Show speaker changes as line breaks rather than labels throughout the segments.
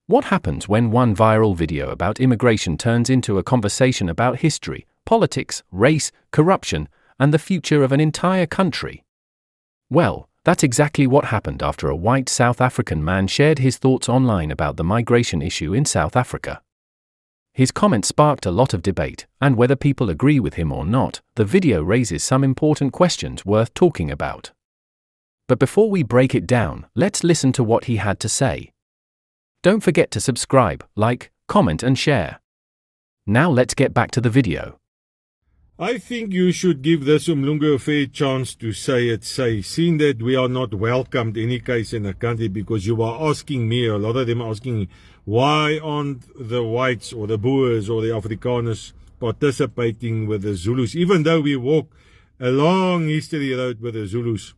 What happens when one viral video about immigration turns into a conversation about history, politics, race, corruption, and the future of an entire country? Well, that's exactly what happened after a white South African man shared his thoughts online about the migration issue in South Africa. His comment sparked a lot of debate, and whether people agree with him or not, the video raises some important questions worth talking about. But before we break it down, let's listen to what he had to say. Don't forget to subscribe, like, comment and share. Now let's get back to the video.
I think you should give this Umlungu a fair chance to say, seeing that we are not welcomed in any case in the country, because you are asking me, a lot of them are asking, why aren't the whites or the Boers or the Afrikaners participating with the Zulus, even though we walk a long history road with the Zulus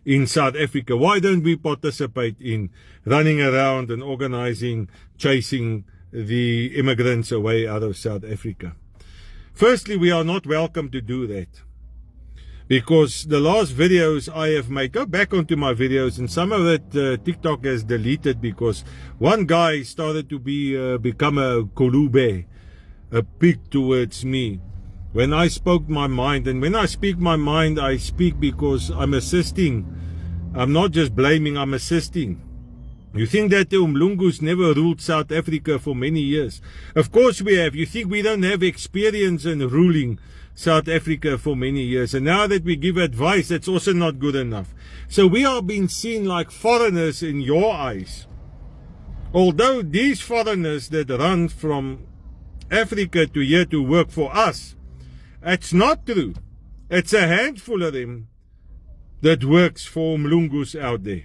in South Africa? Why don't we participate in running around and organizing, chasing the immigrants away out of South Africa? Firstly, we are not welcome to do that, because the last videos I have made, go back onto my videos, and some of it TikTok has deleted because one guy started to become a kolube, a pig towards me, when I spoke my mind. And when I speak my mind, I speak because I'm assisting. I'm not just blaming, I'm assisting. You think that the Umlungus never ruled South Africa for many years? Of course we have. You think we don't have experience in ruling South Africa for many years? And now that we give advice, that's also not good enough. So we are being seen like foreigners in your eyes. Although these foreigners that run from Africa to here to work for us, it's not true. It's a handful of them that works for Umlungus out there.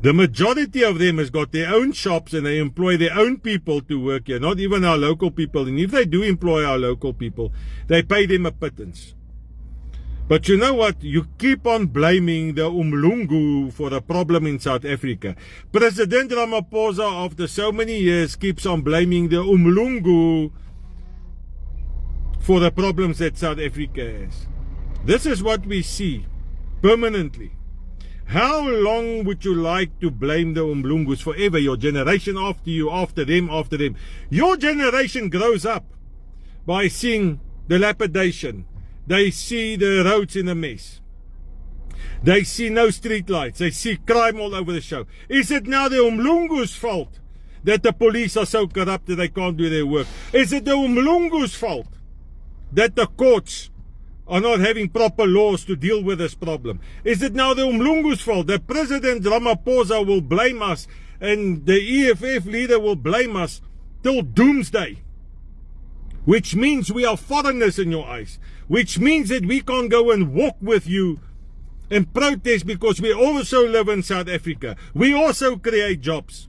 The majority of them has got their own shops and they employ their own people to work here, not even our local people. And if they do employ our local people, they pay them a pittance. But you know what? You keep on blaming the Umlungu for the problem in South Africa. President Ramaphosa, after so many years, keeps on blaming the Umlungu for the problems that South Africa has. This is what we see permanently. How long would you like to blame the Umlungus forever? Your generation after you, after them, after them. Your generation grows up by seeing dilapidation. They see the roads in a mess. They see no street lights. They see crime all over the show. Is it now the Umlungus' fault that the police are so corrupt that they can't do their work? Is it the Umlungus' fault that the courts are not having proper laws to deal with this problem? Is it now the Umlungu's fault that President Ramaphosa will blame us and the EFF leader will blame us till doomsday? Which means we are foreigners in your eyes. Which means that we can't go and walk with you and protest, because we also live in South Africa. We also create jobs.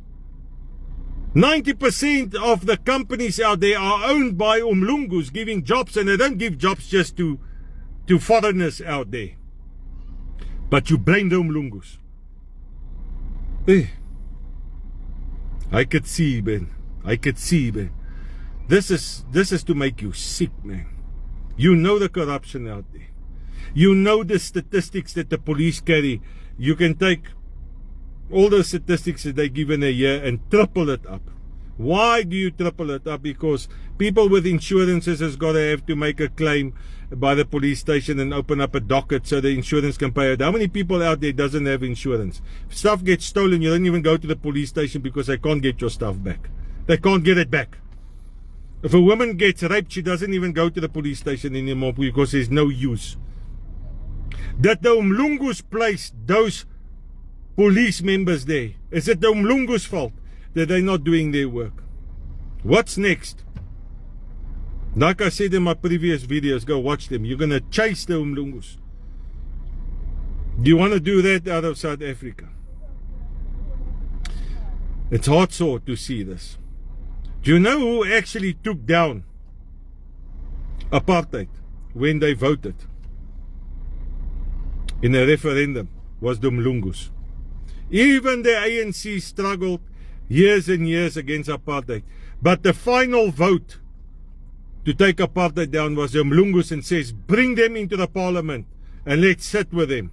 90% of the companies out there are owned by Umlungus, giving jobs, and they don't give jobs just to foreigners out there. But you blame the Umlungus. I could see, man. I could see, man. This is to make you sick, man. You know the corruption out there. You know the statistics that the police carry. You can take all the statistics that they give in a year and triple it up. Why do you triple it up? Because people with insurances has got to have to make a claim by the police station and open up a docket so the insurance can pay it. How many people out there doesn't have insurance? If stuff gets stolen, you don't even go to the police station because they can't get your stuff back. They can't get it back. If a woman gets raped, she doesn't even go to the police station anymore because there's no use. That the Umlungus placed those police members there. Is it the Umlungus' fault that they're not doing their work? What's next? Like I said in my previous videos, go watch them. You're going to chase the Umlungus. Do you want to do that out of South Africa? It's hard sore to see this. Do you know who actually took down apartheid when they voted in a referendum? Was the Umlungus. Even the ANC struggled years and years against apartheid. But the final vote to take apartheid down was the Umlungus, and says, bring them into the parliament and let's sit with them.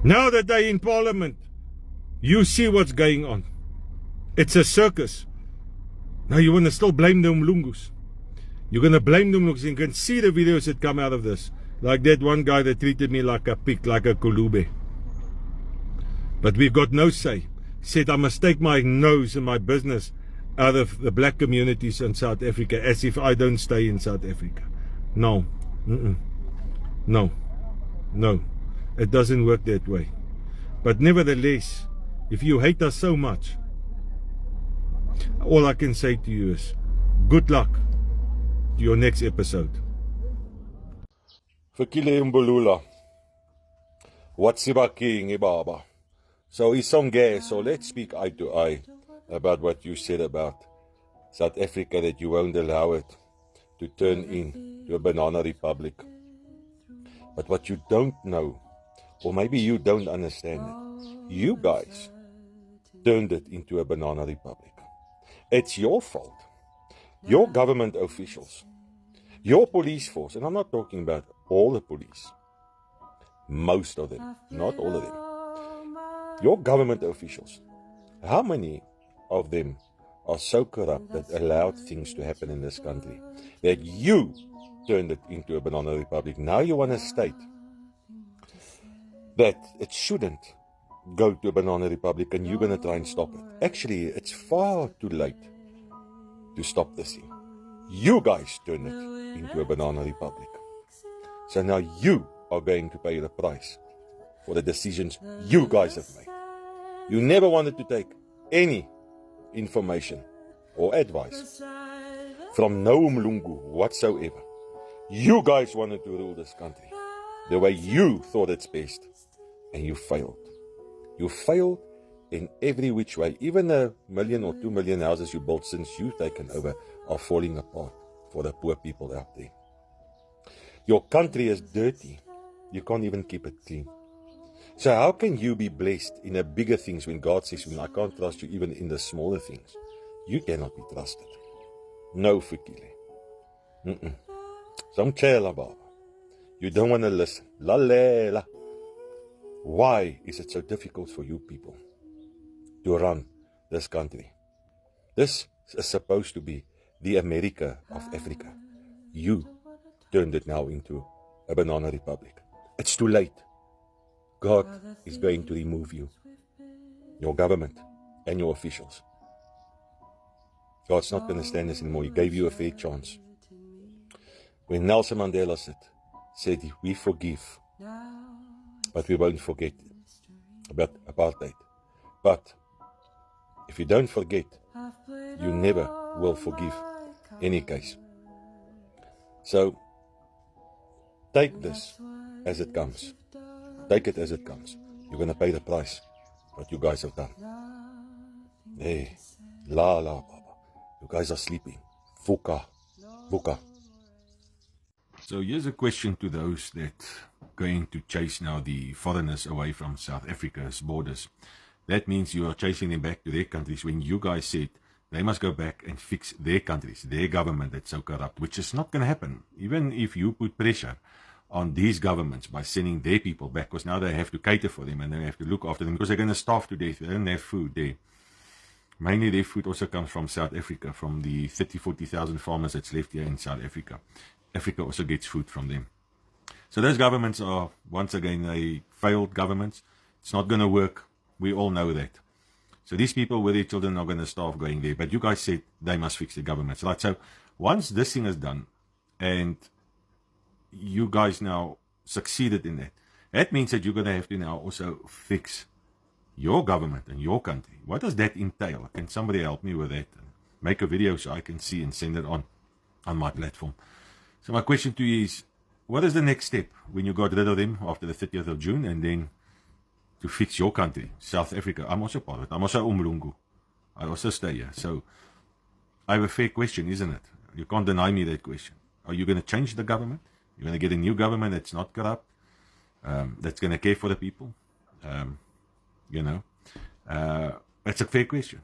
Now that they're in parliament, You see what's going on. It's a circus. Now you want to still blame the Umlungus. You're going to blame the Umlungus. You can see the videos that come out of this. Like that one guy that treated me like a pig, like a kulube. But we've got no say. Said I must take my nose and my business out of the black communities in South Africa, as if I don't stay in South Africa. No. No. No. It doesn't work that way. But nevertheless, if you hate us so much, all I can say to you is, good luck to your next episode.
Fikile Mbulula. Watsiba King Baba. So Isonge, so let's speak eye to eye about what you said about South Africa, that you won't allow it to turn into a banana republic. But what you don't know, or maybe you don't understand it, you guys turned it into a banana republic. It's your fault. Your government officials, your police force, and I'm not talking about all the police, most of them, not all of them. Your government officials, how many of them are so corrupt that allowed things to happen in this country that you turned it into a banana republic? Now you want to state that it shouldn't go to a banana republic and you're going to try and stop it. Actually, it's far too late to stop this thing. You guys turned it into a banana republic. So now you are going to pay the price for the decisions you guys have made. You never wanted to take any information or advice from no Mlungu whatsoever. You guys wanted to rule this country the way you thought it's best, and you failed. You failed in every which way. Even the 1 million or 2 million houses you built since you've taken over are falling apart for the poor people out there. Your country is dirty. You can't even keep it clean. So how can you be blessed in the bigger things when God says, I can't trust you even in the smaller things? You cannot be trusted. No, Fikile. Samchela Baba. You don't want to listen. Lalela. Why is it so difficult for you people to run this country? This is supposed to be the America of Africa. You turned it now into a banana republic. It's too late. God is going to remove you, your government, and your officials. God's not going to stand this anymore. He gave you a fair chance. When Nelson Mandela said, we forgive, but we won't forget about apartheid. But if you don't forget, you never will forgive any case. So take this as it comes. Take it as it comes. You're going to pay the price, what you guys have done. Hey, la Baba. You guys are sleeping. Vuka.
So here's a question to those that are going to chase now the foreigners away from South Africa's borders. That means you are chasing them back to their countries when you guys said they must go back and fix their countries, their government that's so corrupt, which is not going to happen. Even if you put pressure on these governments by sending their people back, because now they have to cater for them and they have to look after them because they're going to starve to death. They don't have food there. Mainly their food also comes from South Africa, from the 40,000 farmers that's left here in South Africa. Africa also gets food from them. So those governments are, once again, they failed governments. It's not going to work. We all know that. So these people with their children are going to starve going there. But you guys said they must fix the governments. Right? So once this thing is done and you guys now succeeded in that, that means that you're going to have to now also fix your government and your country. What does that entail? Can somebody help me with that? Make a video so I can see and send it on my platform. So my question to you is, what is the next step when you got rid of them after the 30th of June and then to fix your country, South Africa? I'm also part of it. I'm also Umlungu. I also stay here. So I have a fair question, isn't it? You can't deny me that question. Are you going to change the government? You're going to get a new government that's not corrupt, that's going to care for the people? That's a fair question.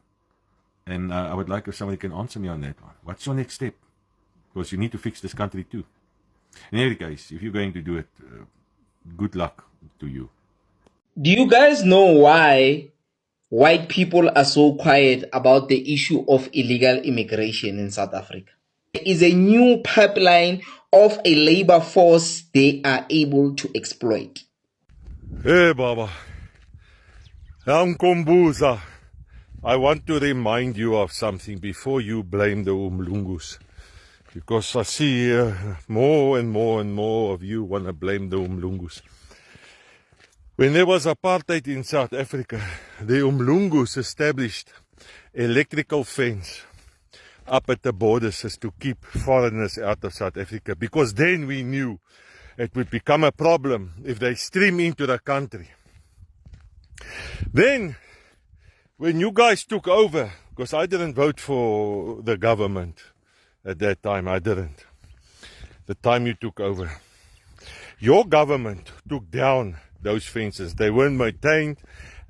And I would like if somebody can answer me on that one. What's your next step? Because you need to fix this country too. In any case, if you're going to do it, good luck to you.
Do you guys know why white people are so quiet about the issue of illegal immigration in South Africa? There is a new pipeline of a labor force they are able to exploit.
Hey, Baba. Nkombuza. I want to remind you of something before you blame the Umlungus. Because I see more and more and more of you want to blame the Umlungus. When there was apartheid in South Africa, the Umlungus established electrical fence up at the borders as to keep foreigners out of South Africa, because then we knew it would become a problem if they stream into the country. Then, when you guys took over, because I didn't vote for the government at that time, I didn't. The time you took over, your government took down those fences. They weren't maintained.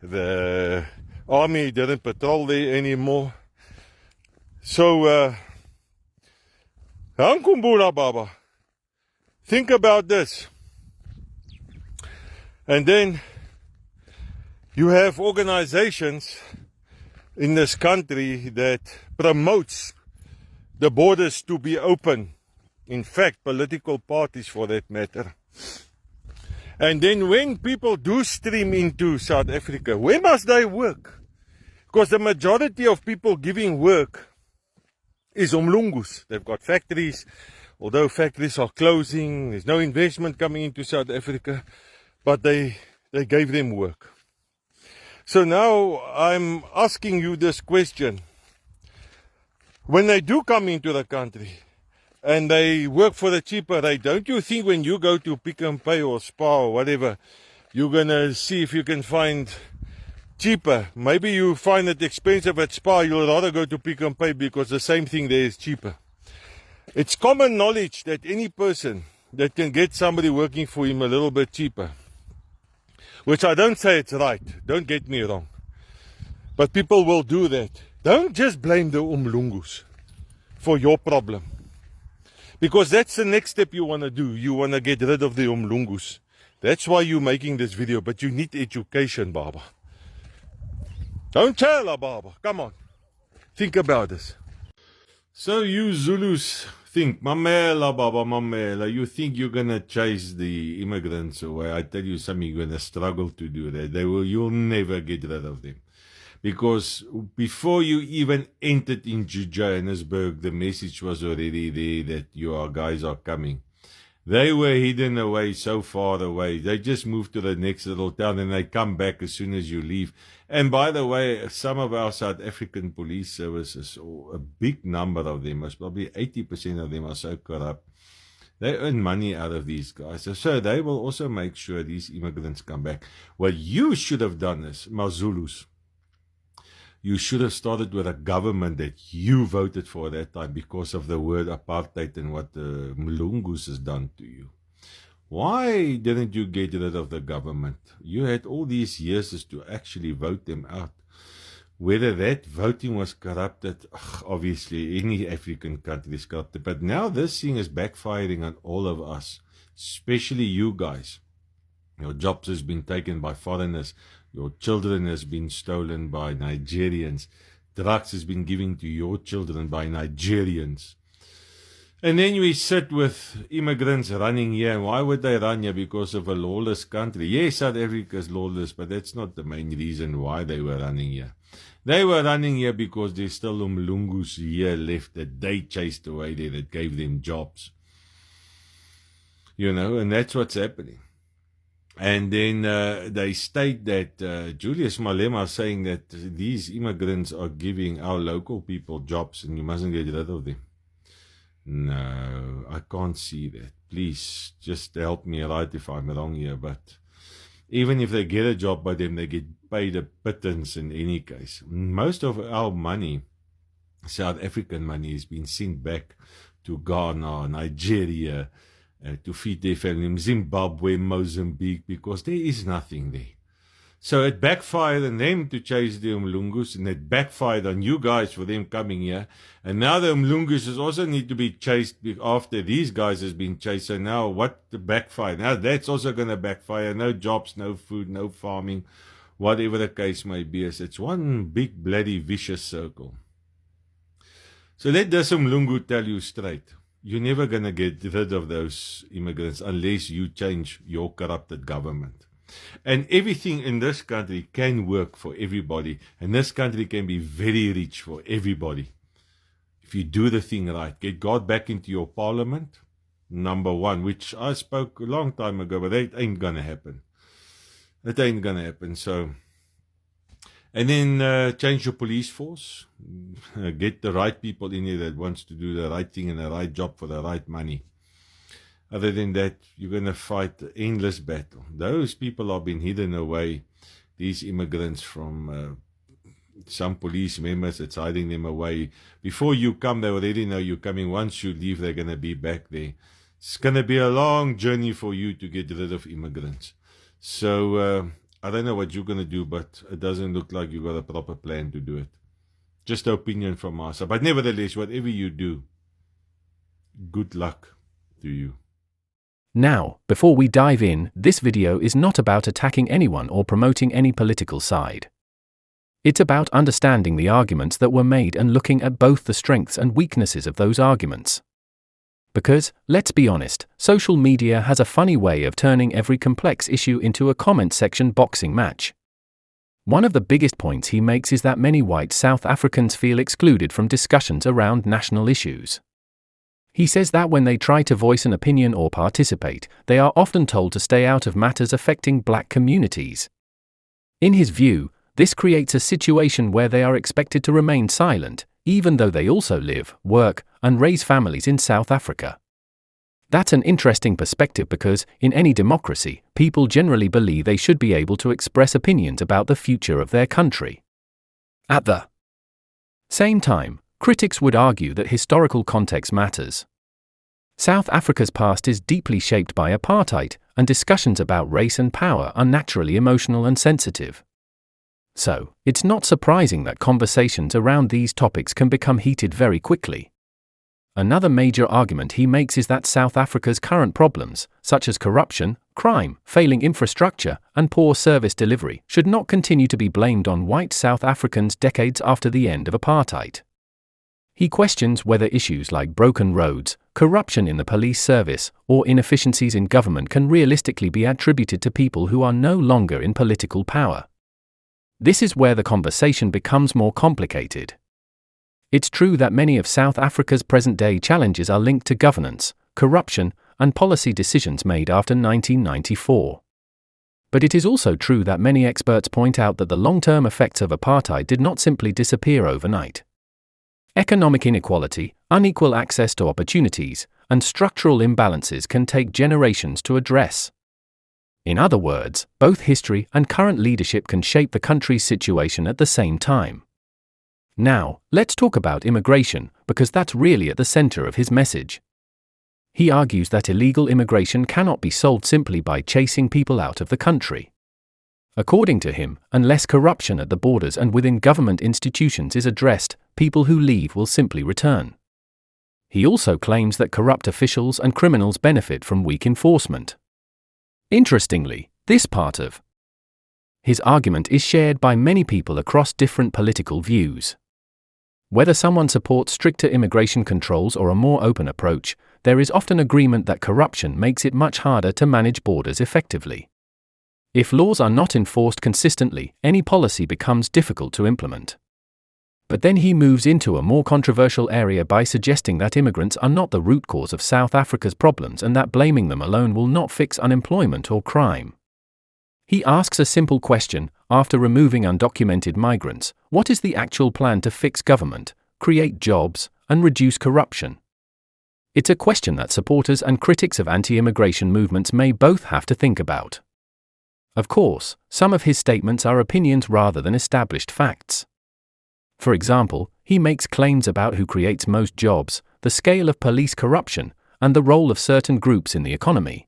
The army didn't patrol there anymore. So, Nkumbula Baba, think about this. And then you have organizations in this country that promotes the borders to be open. In fact, political parties for that matter. And then when people do stream into South Africa, where must they work? Because the majority of people giving work is Umlungus. They've got factories, although factories are closing, there's no investment coming into South Africa, but they gave them work. So now I'm asking you this question. When they do come into the country and they work for the cheaper rate, don't you think when you go to Pick n Pay or Spar or whatever, you're going to see if you can find cheaper? Maybe you find it expensive at Spar, you'll rather go to Pick n Pay because the same thing there is cheaper. It's common knowledge that any person that can get somebody working for him a little bit cheaper, which I don't say it's right, don't get me wrong, but people will do that. Don't just blame the Umlungus for your problem, because that's the next step you want to do. You want to get rid of the Umlungus. That's why you're making this video, but you need education, Baba. Don't tell, Baba. Come on. Think about this.
So you Zulus think, Mamela, Baba, Mamela, you think you're going to chase the immigrants away. I tell you something, you're going to struggle to do that. You'll never get rid of them. Because before you even entered into Johannesburg, the message was already there that your guys are coming. They were hidden away so far away. They just moved to the next little town and they come back as soon as you leave. And by the way, some of our South African police services, or a big number of them, probably 80% of them, are so corrupt. They earn money out of these guys. So they will also make sure these immigrants come back. What you should have done is, Mazulus, you should have started with a government that you voted for at that time because of the word apartheid and what the Mlungus has done to you. Why didn't you get rid of the government? You had all these years as to actually vote them out. Whether that voting was corrupted, obviously any African country is corrupted. But now this thing is backfiring on all of us, especially you guys. Your jobs has been taken by foreigners. Your children has been stolen by Nigerians. Drugs has been given to your children by Nigerians. And then we sit with immigrants running here. And why would they run here? Because of a lawless country. Yes, South Africa is lawless, but that's not the main reason why they were running here. They were running here because there's still Umlungus here left that they chased away there, that gave them jobs. You know, and that's what's happening. And then they state that Julius Malema is saying that these immigrants are giving our local people jobs and you mustn't get rid of them. No, I can't see that. Please, just help me right if I'm wrong here. But even if they get a job by them, they get paid a pittance in any case. Most of our money, South African money, has been sent back to Ghana, Nigeria, to feed their family, Zimbabwe, Mozambique, because there is nothing there. So it backfired on them to chase the Umlungus, and it backfired on you guys for them coming here. And now the Umlungus also need to be chased after these guys has been chased. So now what the backfire? Now that's also going to backfire. No jobs, no food, no farming. whatever the case may be, it's one big bloody vicious circle. So let Dusum Lungu tell you straight, you're never going to get rid of those immigrants unless you change your corrupted government. And everything in this country can work for everybody, and this country can be very rich for everybody. If you do the thing right, get God back into your parliament, number one, which I spoke a long time ago, but that ain't going to happen. It ain't going to happen. So, and then change your police force, get the right people in here that wants to do the right thing and the right job for the right money. Other than that, you're going to fight an endless battle. Those people have been hidden away, these immigrants, from some police members that's hiding them away. Before you come, they already know you're coming. Once you leave, they're going to be back there. It's going to be a long journey for you to get rid of immigrants. So I don't know what you're going to do, but it doesn't look like you've got a proper plan to do it. Just an opinion from us. But nevertheless, whatever you do, good luck to you.
Now, before we dive in, this video is not about attacking anyone or promoting any political side. It's about understanding the arguments that were made and looking at both the strengths and weaknesses of those arguments. Because, let's be honest, social media has a funny way of turning every complex issue into a comment section boxing match. One of the biggest points he makes is that many white South Africans feel excluded from discussions around national issues. He says that when they try to voice an opinion or participate, they are often told to stay out of matters affecting black communities. In his view, this creates a situation where they are expected to remain silent, even though they also live, work, and raise families in South Africa. That's an interesting perspective because, in any democracy, people generally believe they should be able to express opinions about the future of their country. At the same time, critics would argue that historical context matters. South Africa's past is deeply shaped by apartheid, and discussions about race and power are naturally emotional and sensitive. So, it's not surprising that conversations around these topics can become heated very quickly. Another major argument he makes is that South Africa's current problems, such as corruption, crime, failing infrastructure, and poor service delivery, should not continue to be blamed on white South Africans decades after the end of apartheid. He questions whether issues like broken roads, corruption in the police service, or inefficiencies in government can realistically be attributed to people who are no longer in political power. This is where the conversation becomes more complicated. It's true that many of South Africa's present-day challenges are linked to governance, corruption, and policy decisions made after 1994. But it is also true that many experts point out that the long-term effects of apartheid did not simply disappear overnight. Economic inequality, unequal access to opportunities, and structural imbalances can take generations to address. In other words, both history and current leadership can shape the country's situation at the same time. Now, let's talk about immigration, because that's really at the center of his message. He argues that illegal immigration cannot be solved simply by chasing people out of the country. According to him, unless corruption at the borders and within government institutions is addressed, people who leave will simply return. He also claims that corrupt officials and criminals benefit from weak enforcement. Interestingly, this part of his argument is shared by many people across different political views. Whether someone supports stricter immigration controls or a more open approach, there is often agreement that corruption makes it much harder to manage borders effectively. If laws are not enforced consistently, any policy becomes difficult to implement. But then he moves into a more controversial area by suggesting that immigrants are not the root cause of South Africa's problems and that blaming them alone will not fix unemployment or crime. He asks a simple question: after removing undocumented migrants, what is the actual plan to fix government, create jobs, and reduce corruption? It's a question that supporters and critics of anti-immigration movements may both have to think about. Of course, some of his statements are opinions rather than established facts. For example, he makes claims about who creates most jobs, the scale of police corruption, and the role of certain groups in the economy.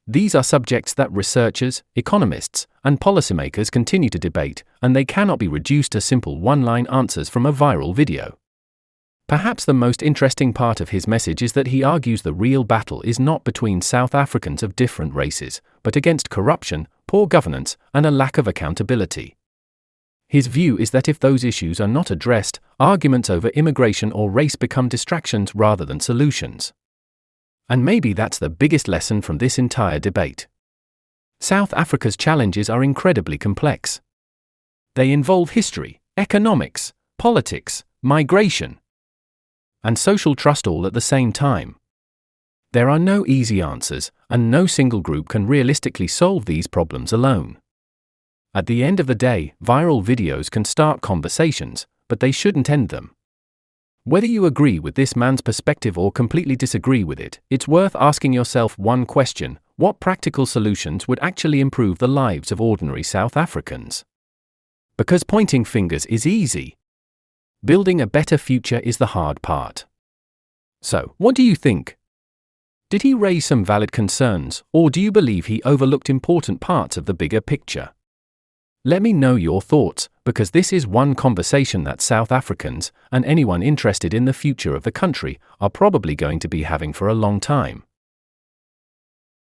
These are subjects that researchers, economists, and policymakers continue to debate, and they cannot be reduced to simple one-line answers from a viral video. Perhaps the most interesting part of his message is that he argues the real battle is not between South Africans of different races, but against corruption, poor governance, and a lack of accountability. His view is that if those issues are not addressed, arguments over immigration or race become distractions rather than solutions. And maybe that's the biggest lesson from this entire debate. South Africa's challenges are incredibly complex. They involve history, economics, politics, migration, and social trust all at the same time. There are no easy answers, and no single group can realistically solve these problems alone. At the end of the day, viral videos can start conversations, but they shouldn't end them. Whether you agree with this man's perspective or completely disagree with it, it's worth asking yourself one question: what practical solutions would actually improve the lives of ordinary South Africans? Because pointing fingers is easy. Building a better future is the hard part. So, what do you think? Did he raise some valid concerns, or do you believe he overlooked important parts of the bigger picture? Let me know your thoughts, because this is one conversation that South Africans, and anyone interested in the future of the country, are probably going to be having for a long time.